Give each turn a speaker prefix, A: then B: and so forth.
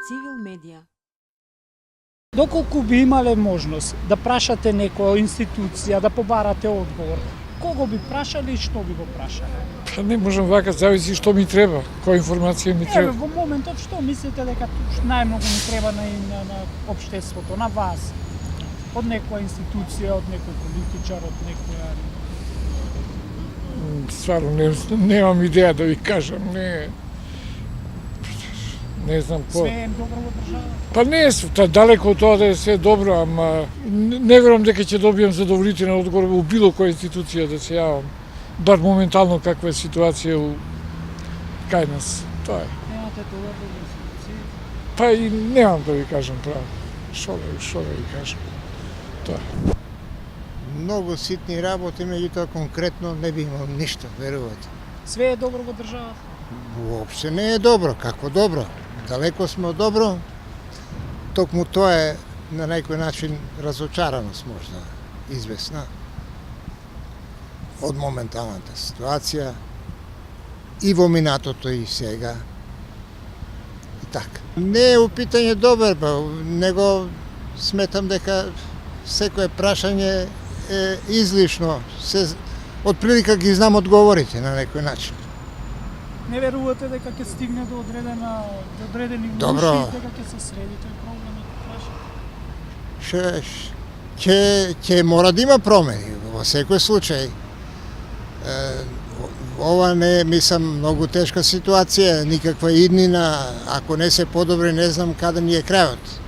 A: Civil Media.
B: Доколку би имале можност да прашате некоја институција, да побарате одговор, кого би прашале и што би го прашале?
C: Па не можам вака, зависи што ми треба, која информација ми
B: Еве,
C: треба.
B: во моментот што мислите дека најмногу ни треба на општеството, на вас? Од некоја институција, од некој политичар, од некоја...
C: Стварно немам идеја да ви кажам, не знам по.
B: Све е добро во државата?
C: Па не е далеко од тоа да е се добро, ама не верувам дека ќе добијам задоволителен одговор во било која институција да се јавам. Бар моментално каква е ситуација кај нас. Тоа е.
B: Немате доверба во институции?
C: Па и немам да ви кажам право. Што да ви кажам. Тоа е.
D: Многу ситни работи, меѓутоа конкретно не би имал ништо, верувате.
B: Све е добро во државата?
D: Воопште не е добро, како добро. Далеко сме од добро. Токму тоа е на некој начин разочараност можда известна од моменталната ситуација и во минатото и сега. И така. Не е у питање доверба, него сметам дека секое прашање е излишно. Од прилика ги знам одговорите на некој начин.
B: Не верувате дека ќе стигне до одредени
D: Добро.
B: уши, дека ќе се среди тој проблем и прашање?
D: Ќе мора да има промени во секој случај. Ова не е, мислам, многу тешка ситуација, никаква иднина, ако не се подобри, не знам каде ни е крајот.